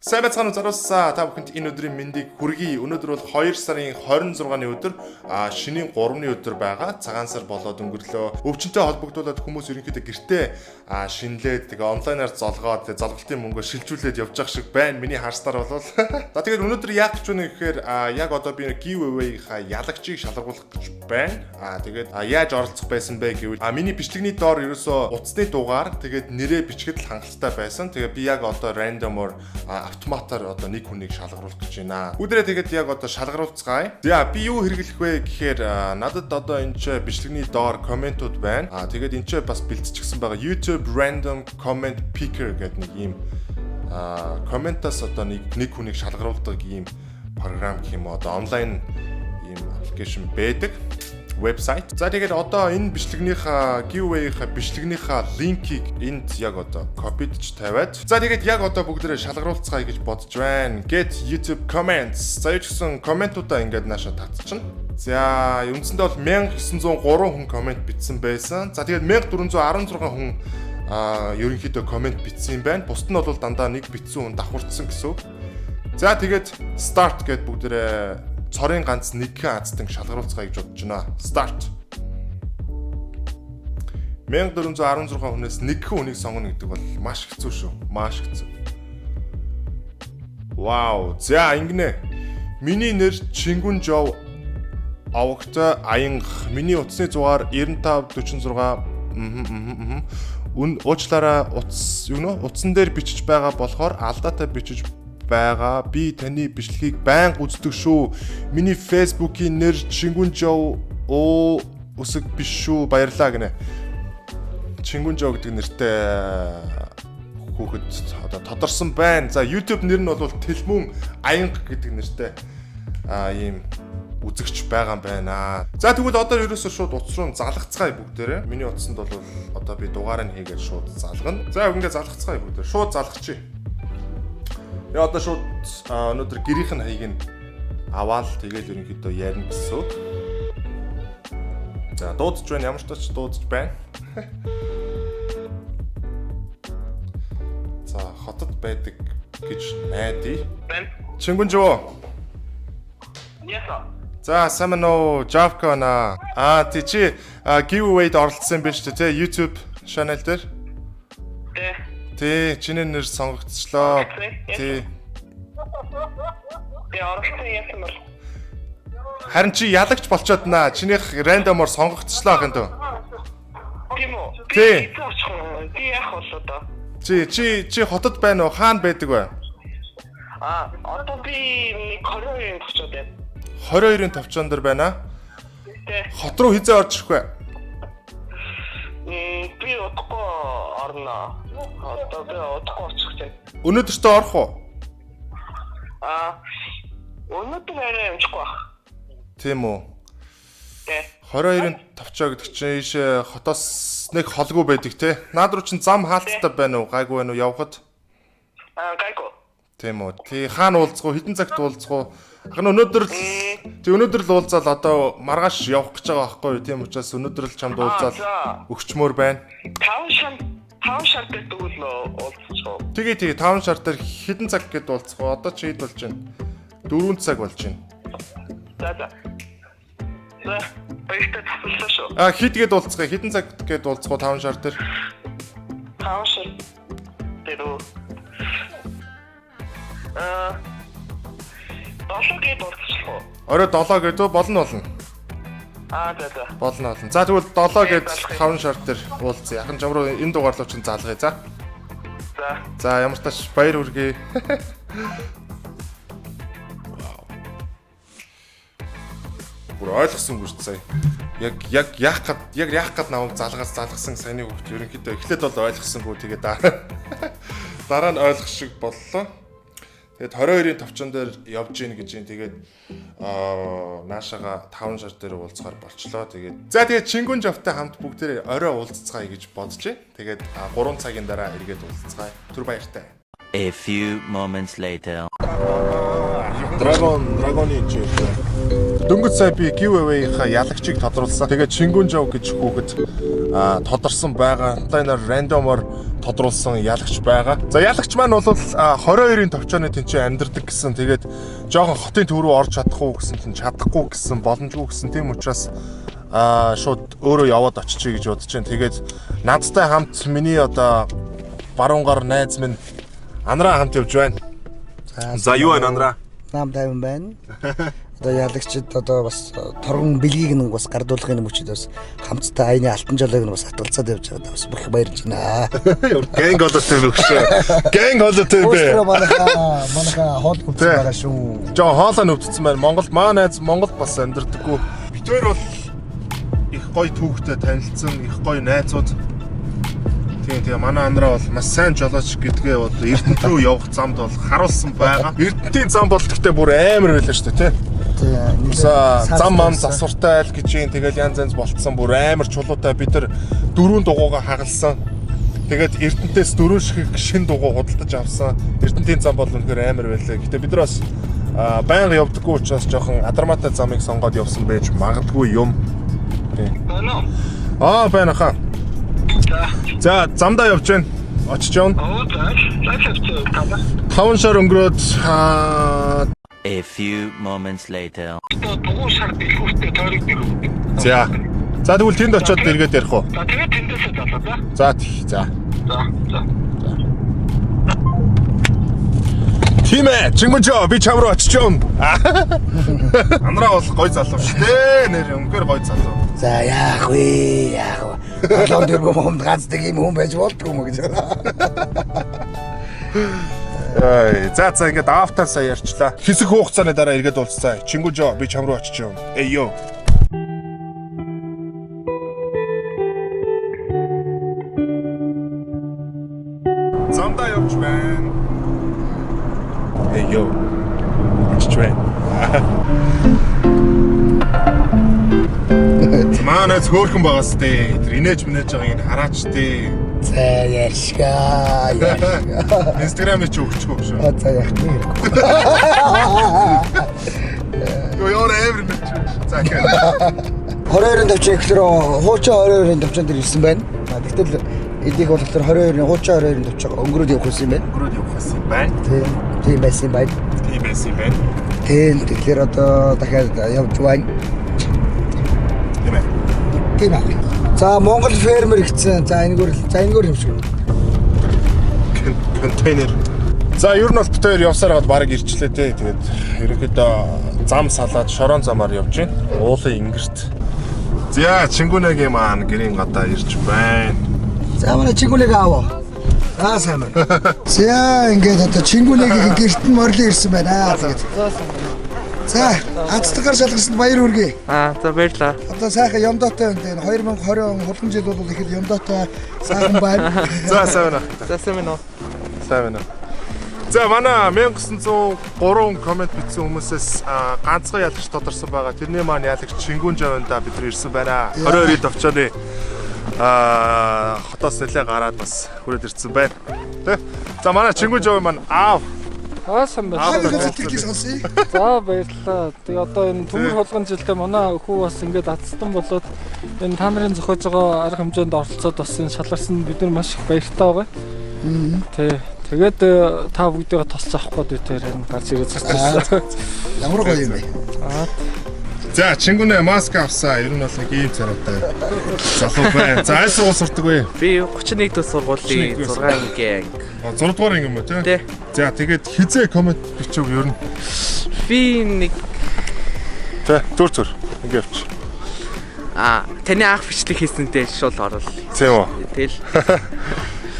Сайн байцгаана уу залуусаа. Та бүхэнд энэ өдрийн мэндийг хүргэе. Өнөөдөр бол 2 сарын 26-ны өдөр, шинийн 3-ны өдөр байгаа. Цагаан сар болоод өнгөрлөө. Өвчнөд холбогдуулаад хүмүүс ерөнхийдөө гэртээ шинэлээд тэгээ онлайнаар золгоод золголтын мөнгөөр шилжүүлээд явж байгаа шиг байна. Миний харснаар бол. За тэгээд өнөөдөр яах гэж байна гэхээр яг одоо би giveaway-ийнхаа ялагчийг шалгаруулах гэж байна. Тэгээд яаж оролцох байсан бэ гэвэл миний бичлэгний доор ерөөсөө утасны дугаар тэгээд нэрээ бичгэд л хангалттай байсан. Тэгээ би яг одоо randomor автоматар одоо нэг хүнийг шалгаруулах гэж байна. Бүгдээрээ тэгээд яг одоо шалгаруулцгаая. За би юу хэрэглэх вэ гэхээр надад одоо энэ ч бичлэгний доор комментууд байна. Тэгээд энэ ч бас бэлтчихсэн байгаа YouTube random comment picker гэдэг нэг юм комментаас одоо нэг хүнийг шалгаруулдаг ийм програм гэх юм одоо онлайн ийм аппликейшн байдаг. Вебсайт. За тэгээд одоо энэ бичлэгнийхаа giveaway-ийнхаа бичлэгнийхаа линкийг энд яг одоо копидж тавиад. За тэгээд яг одоо бүгдээрээ шалгаруулцгаая гэж бодож байна. Get YouTube comments. За юу ч гэсэн комментуудаа ингээд нааша татчихна. За үндсэндээ бол 1903 хүн коммент бичсэн байсан. За тэгээд 1416 хүн ерөнхийдөө коммент бичсэн юм байна. Бусд нь бол дандаа нэг бичсэн хүн давхурцсан гэсэн үг. За тэгээд start гэд бүгдээрээ цорын ганц нэгэн азтан шалгаруулцгаая гэж бодож байна. Start. 1416 хүнээс нэгэн хүнийг сонгоно гэдэг бол маш хэцүү шүү. Маш хэцүү. Вау. За ингэнэ. Миний нэр Чингүн Жов Авогтой Аянх. Миний утасны зугаар 9546. Уучлаарай утсан дээр бичиж байгаа болохоор алдаатай бичиж байгаа. Би таны бичлэгийг байнга үздэг шүү. Миний Facebook-ийн нэр Чингүн Жов өсөг биш шүү. Баярлаа гинэ. Чингүн Жов гэдэг нэртэй хүүхэд одоо тодорсон байна. За YouTube нэр нь бол Тэлмүн Аянга гэдэг нэртэй ийм үзэгч байгаа юм байна. За тэгвэл одоо ерөөсөө шууд утас руу залгацгаая бүгдээрээ. Миний утсанд бол одоо би дугаараа хийгээд шууд залгана. За ингээд залгацгаая бүгдээр. Шууд залгачих. Я одоо шууд өнөөдөр гэрийнх нь хаяг нь аваад тэгээд ерөнхийдөө ярина гэсэн үг. За дуудаж байна, ямар ч тач дуудаж байна. За хотод байдаг гэж найдаа. Чингүн Жоо. Яса. За самано Javka на. Чи giveaway-д оролцсон биш үү те YouTube channel дээр? Тэ чиний нэр сонгогдчихлоо. Тэ. Оролцсон юм бол. Харин чи ялагч болчоод наа. Чинийх рандомор сонгогдчихлоо ах юм дөө. Тийм үү? Тэ. Би яах болоо доо. Чи хотод байна уу? Хаана байдаг вэ? Одоо би 22-ын төвчод байна. 22-ын товчон дээр байна. Тэ. Хот руу хизээ орж ирэх вэ? Би удахгүй орно. Одоо би удахгүй очих гэж байна. Өнөөдөртөө орох уу? Өнөөдөр арай амжихгүй байх. Тийм үү. Тэ. 22-ын товчоо гэдэг чинь ийшээ хотоос нэг холгүй байдаг те. Наад руу чинь зам хаалттай байна уу? Гайгүй байна уу явхад? Гайгүй. Тийм үү. Тий хаана уулзах уу? Хэдэн цагт уулзах уу? Өнөөдөр л уулзаал одоо маргааш явах гэж байгаа байхгүй юу? Тийм учраас өнөөдөр л чамд уулзаал өгчмөр байна. 5 шар дээр дүүл уулзчих. Тэгээ 5 шар дээр хэдэн цаг гээд уулзах уу? Одоо чи хэд болж байна? 4 цаг болж байна. За. Баяртай тасаллаа шүү. Хэд гээд уулзах? Хэдэн цаг гээд уулзах уу 5 шар дээр? 5 шар дээр 7 гээд уулзчих уу? Орой 7 гээд болно. За. Болно. За тэгвэл 7 гээд 5 шар дээр уулзъя. Яхан жам руу энэ дугаар руу чинь залгая за. За ямар тач баяр хүргэе. Бүр ойлгосонгүй шүү дээ. Яг яах гээд намайг залгасан саяны хөвгт ерөнхийдөө эхлээд бол ойлгосонгүй тэгээд дараа нь ойлгох шиг боллоо. Тэгээд 22-ын товчон дээр явж гин гэж юм. Тэгээд наашаага 5 шар дээр уулзахаар болчлоо. Тэгээд Чингүн Жовтой хамт бүгдээрээ орой уулзцгаая гэж бодож байна. Тэгээд 3 цагийн дараа эргээд уулзцгаая. Түр баяртай. A few moments later. Драгоны ч юм. Дөнгөж сая би giveaway-ийнхаа ялагчийг тодруулсан. Тэгээд Чингүн Жав гэж хүүхэд тодорсон байгаа. Онлайнаар рандомоор тодруулсан ялагч байгаа. За ялагч маань бол 22-ын товчооны тэнцээ амьдардаг гэсэн. Тэгээд жоохон хотын төв рүү орж чадах уу гэсэн чинь чадахгүй гэсэн, боломжгүй гэсэн. Тийм учраас шууд өөрөө яваад очичээ гэж бодож байна. Тэгээд надтай хамт миний одоо баруун гар найз минь Анраа хамт явж байна. За юу байна Анраа? Нам тайван байна. Одоо ялагчид одоо бас торгон бэлгийг нэг бас гардуулгын мөчид бас хамттай аяны алтан жолоог нь бас атгалцаад явж байгаа. Бас бүх баярлж байна. Гэнг холотой өгшөө. Гэнг холотой бэ. Манайха хоол үзсэн байгаа шүү. Жоо хоолоо нүвдсэн байна. Монголд маа найз Монголд бас амьдардаггүй. Битээр бол их гоё түүхтэй танилцсан, их гоё найзууд. Тийм манай Анраа бол маш сайн жолооч гэдгээ бол Эрдэнэт рүү явах замд бол харуулсан байгаа. Эрдэнэтийн зам бол гэхдээ бүр амар байлаа шүү дээ, тийм. Зам мам засвартай айл гэж юм. Тэгэл янз янз болцсон бүр амар чулуутай бид нар дөрвөн дугуйгаа хагалсан. Тэгээд Эрдэнэтээс дөрвөн шиг шин дугуй худалдаж авсан. Эрдэнэтийн зам бол үнэхээр амар байлаа. Гэтэ бид нар бас байнга явдаггүй учраас жоохон адармаатай замыг сонгоод явсан байж магадгүй юм. Тийм. Байна хаа. За замдаа явж байна. Очиж явна. Таван шар өнгөрөөд A few moments later. За. За тэгвэл тэнд очиод эргээд ярих уу? За тэгээд тэндээсээ залуу да. За. За. Тийм ээ, Чингүн Жав би чам руу очиж явна. Анраа бол гой залуу шүү дээ. Нэр өнгөр гой залуу. За яах вэ? Одоо дөрвөн хүнд ганцдаг юм хүн байж болдгоо юм гэж. За ингээд автаар сая ярьчлаа. Хэсэг хугацааны дараа эргээд уулзцаа. Чингүн Жав би чам руу очиж явна. Эйё. Замдаа явж байна. Эйё. Очиж байна. Манай цөөхөн байгаас тээ. Тэр инээж минэж байгааг нь хараач тээ. За яшгаа. Инстаграмыг ч өгчихөө шүү. За яах вэ? Юу эвэр нэг. За гэх. 22-ын төвчөө ихлээр хуучин 22-ын төвчөнд ирсэн байна. Тэгтэл эдийг бол ихлээр 22-ын хуучин 22-ын төвчөө өнгөрөөд явах гэсэн юм байна. Тийм байсан байна. Тийм тэгэхээр одоо дахиад явж байна. Тийм аа. За Монгол фермер гэсэн. За энэгээр юм шиг. Контейнер. За ер нь бол битээр явсаар гад бараг ирчлээ те. Тэгээд ерөнхийдөө зам салаад шорон замаар явж байна. Уулын ингэрт. За Чингүнэгийн маань гэрийн гадаа ирж байна. За манай Чингүнэг аав. Сайн байна. За ингээд одоо Чингүнэгийн гэрт нь морлон ирсэн байна. Тэгээд. За анцлагаар шалгасанд баяр хүргэе. За баярлаа. Одоо сайхан Ямдоотой энэ 2020 он хулган жил бол ихэд Ямдоотой сайхан байна. За сайн байна. Сайн байна. За манай 1903 комент бичсэн хүмүүсээс ганцхан ялагч тодорсон байгаа. Тэрний маань ялагч Чингүн Жаванда бид нар ирсэн байна. 22-ийн товчооны хотоос нэлээ гараад бас хүрээд ирсэн байна. Тэ? За манай Чингүн Жав маань аав. Сайн байна. Тэтгэл сонсъё. За баярлалаа. Тэгээ одоо энэ төмөр хулган жилдээ манай хүү бас ингээд атстан болоод энэ та нарын зохиож байгаа арга хэмжээнд оролцоод бас энэ шалгарсан бид нар маш их баяртай байгаа. Тэгээд та бүгдээ тосч авах гээд тэр энэ гарч ирээд цацсан. Ямар гоё юм бэ? За Чингүнэ маск авсаа. Ер нь бол нэг ийм царайтай залуу байна. За аль сургууль сурдаг вэ? Би 31 дэх сургуулийн 6 анги. 6 дугаар анги юм уу те? За тэгээд хизээ комент бичв ер нь. Би нэг зүр ингэ явчих. Таны анх бичлэг хийсэнтэй шууд орвол. Тийм үү? Тэгэл.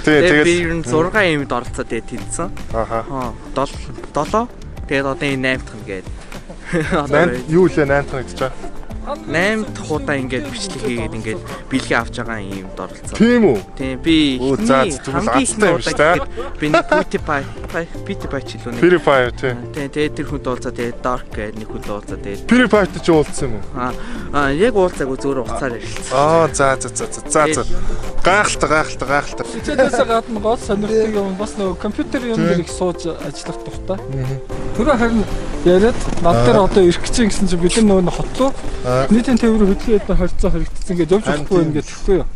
Тэгээд би ер нь 6 эмд оролцоод тэнцсэн. 7. Тэгээд одоо энэ 8 дахь нь гээд. Юу лээ 8 дахь гэж чаа. 8 дахь удаа ингээд бичлэг хийгээд ингээд бэлгээ авч байгаа юмд оролцсон. Тийм үү? Тийм би Оо, за, тэгвэл азтай юм шүү дээ. би нэг PewDiePie ч илүү нэг. PewDiePie тий. Тийм тэгээд тэр хүнд уулзаад тэгээд Dark гэдэг нэг хүнд уулзаад тэгээд PewDiePie-тэй ч уулзсан юм уу? яг уулзаагүй зүгээр уцаар ярилцсан. За. Гайхалтай. Хичээлээс гадна гол сонирхдаг юм бас нөгөө компьютер юм дээр их сууж ажиллах тухтай. Түрүү харин яриад над дээр одоо ирэх гэж гэсэн чинь бид нөгөө хотлоо нийтийн тээврийн хөдөлгөөд харьцаа харагдсан гэж явж болохгүй юм гэж тэгэхгүй юу.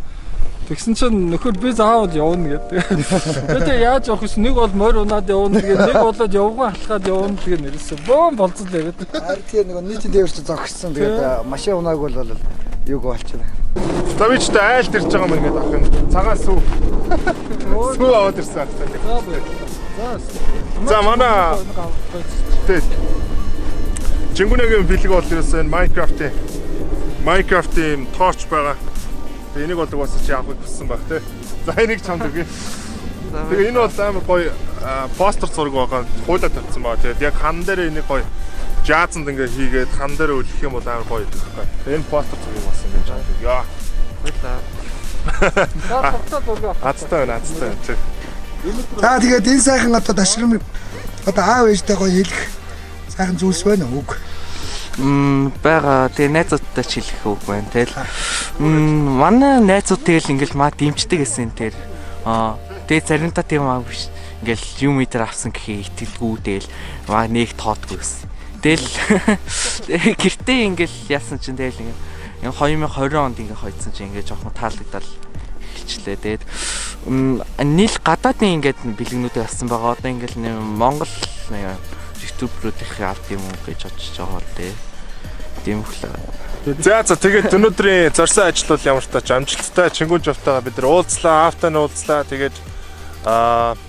Тэгсэн чинь нөхөр би заавал явна гэдэг. Тэгээд яаж явах вэ? Нэг бол морь унаад явна тэгээд нэг болоод явган алхаад явна тэгээд нэрсэн. Бөөн болцол яриад. Харин тэгээ нөгөө нийтийн дээрч зогссон. Тэгээд машин унааг бол юг болчихно. Тавичтай айлт ирж байгаа юм ингээд ахын. Цагаан сүү. Сүү аваад ирсэн. За манай тэг. Чингүнэгийн бэлэг бол ерөөсөө Minecraft-ийн torch байгаа. Тэгээ энийг бол угаасаа чи авахыг хүссэн баг тий. За энийг чамд өгье. Тэгээ энэ бол амар гоё постэр зураг байгаа. Хуулаад тавьсан баа. Тэгээд яг хан дээр энийг гоё жазанд ингээ хийгээд хан дээр үлгэх юм бол амар гоё гэдэг байхгүй. Тэгээ энэ постэр зураг болсон юм чамд. Яа. Азтай байна. Тий. За тэгээд энэ сайхан одоо ташрам одоо аав ээжтэй гоё хэлэх сайхан зүйлс байна уу? Бага тэгээ найзуудтай ч хэлэх үг байна. Тэгэл манай найзууд тэгэл ингээл маа дэмждэг гэсэн тэр тэгээ заримдаа тийм аа биш. Ингээл юм дээр авсан гэхээ итгэлгүй тэгэл маа нэг тоодгүй гэсэн. Тэгэл гэртээ ингээл яасан чинь тэгэл ингээл 2020 онд ингээ хойдсон чинь ингээ жоохон таалагдал хичлээ. Тэгээд нийл гадаадын ингээд бэлгнүүдээ авсан байгаа. Одоо ингээл Монгол ютуберуудын авд юм уу гэж бодож байгаа л дээ. Тийм хүлээ. За тэгээд өнөөдрийн зорьсон ажил бол ямар ч тач амжилттай Чингүн Жовтойгоо бид нар уулзлаа, автаа нь уулзлаа. Тэгээд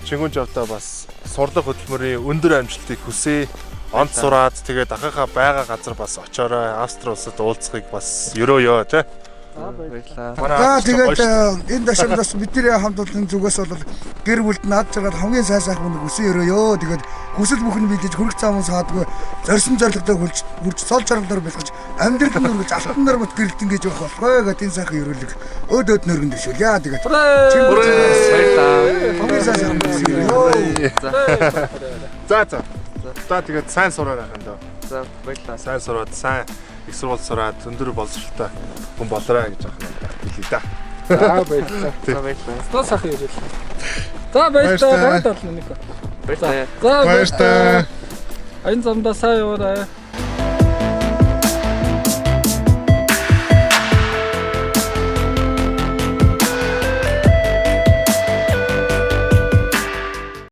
Чингүн Жовтой бас сурлаг хөтөлмөрийн өндөр амжилтыг хүсье. Онц сураад тэгээд ахыхаа байгаа газар бас очоорой. Австри улсад уулзахыг бас ерөөё тий. Баярлалаа. За тэгээд энэ ташрамдаас бидний хамт олон зүгээс бол гэр бүлд наад жаргал хамгийн сайхан хүнийг өсөн өрөөё. Тэгээд хүсэл бүхэн бэлдэж хөрөх цааман саадгүй зорьсон зорилготой хүрч цол жаргалаар бэлгэж амьдрал нь үргэлж алтан нар бот гэрэлтэн гэж явах болохгүй гэдэг энэ сайхан ерөөлөг өөдөөд нөргөн дэвшүүлье. Тэгээд Баярлалаа. хамгийн сайхан өрөөё. За тэгээд сайн сураарай хандаа. За баярлалаа. Сайн сураад сайн их сургууль сураад өндөр боловсролтой хүн болоорой гэж ахна хэлээ да. За баярлалаа. За баярлалаа. За сайхан яриулаа. За баярлалаа. Баярлалаа. Баярлалаа. За баярлалаа. Аян замдаа сайн яваарай.